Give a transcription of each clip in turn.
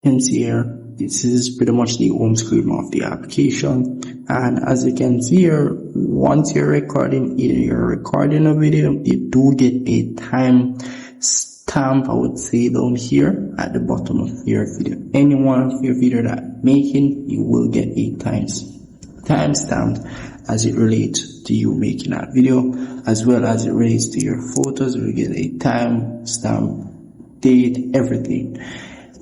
can see here, this is pretty much the home screen of the application. And as you can see here, once you're recording, either you're recording a video, you do get a time stamp, I would say, down here at the bottom of your video. Any one of your video that making, you will get a time stamp as it relates to you making that video, as well as it relates to your photos. You will get a time stamp, date, everything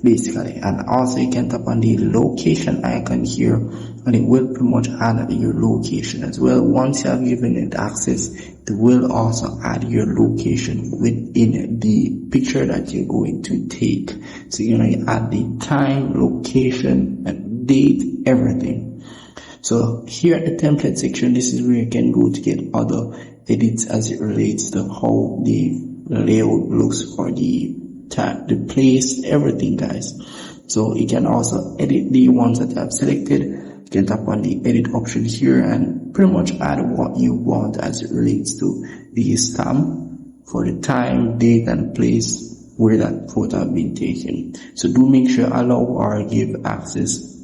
basically. And also you can tap on the location icon here, and it will pretty much add your location as well. Once you have given it access, it will also add your location within the picture that you're going to take. So you're going to add the time, location, and date, everything. So here at the template section, this is where you can go to get other edits as it relates to how the layout looks for the tag, the place, everything, guys. So you can also edit the ones that you have selected. You can tap on the edit option here and pretty much add what you want as it relates to the stamp for the time, date, and place where that photo has been taken. So do make sure allow or give access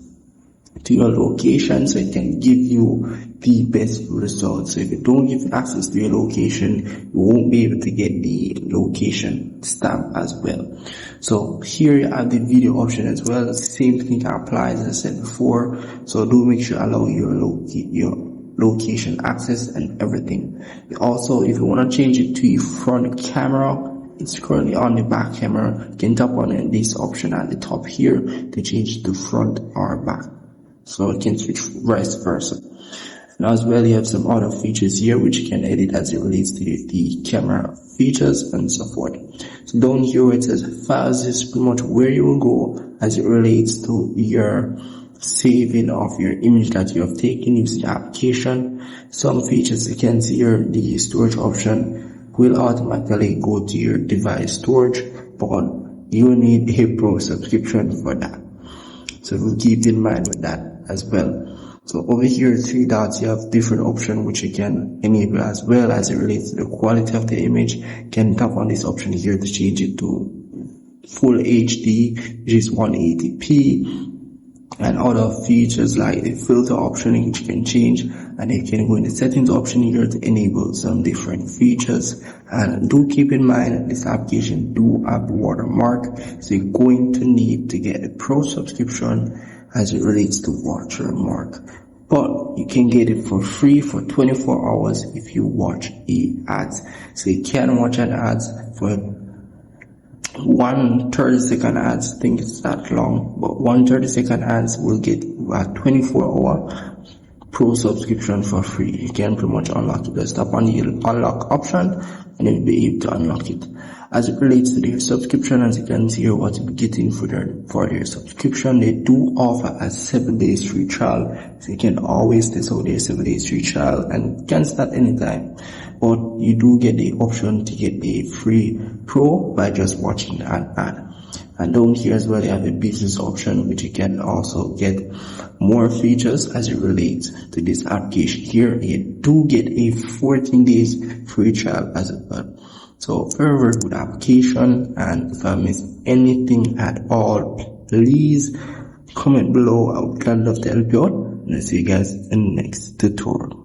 to your location so it can give you the best results. So if you don't give access to your location, you won't be able to get the location stamp as well. So here you have the video option as well. Same thing applies as I said before. So do make sure allow your location access and everything. Also, if you want to change it to your front camera, it's currently on the back camera. You can tap on this option at the top here to change it to front or back. So it can switch vice versa. And as well, you have some other features here which you can edit as it relates to the camera features and so forth. So down here where it says files is pretty much where you will go as it relates to your saving of your image that you have taken using the application. Some features you can see here, the storage option will automatically go to your device storage, but you need a pro subscription for that. So we'll keep in mind with that as well. So over here, 3 dots, you have different options which you can enable as well as it relates to the quality of the image. You can tap on this option here to change it to full HD, which is 180p, and other features like the filter option which you can change, and you can go in the settings option here to enable some different features. And do keep in mind this application do have watermark, so you're going to need to get a pro subscription as it relates to watermark, but you can get it for free for 24 hours if you watch the ads. So you can watch an ads for 1 30-second ads. I think it's that long, but 1 30-second ads will get a 24-hour pro subscription for free. You can pretty much unlock it. Just tap on the unlock option and you'll be able to unlock it. As it relates to their subscription, as you can see here, what you'll be getting for their subscription, they do offer a 7 days free trial. So you can always test out their 7 days free trial and can start anytime. But you do get the option to get a free pro by just watching an ad. And down here as well, you have a business option, which you can also get more features as it relates to this application. Here, you do get a 14 days free trial as well. So, very good application. And if I miss anything at all, please comment below. I would love to help you out. And I'll see you guys in the next tutorial.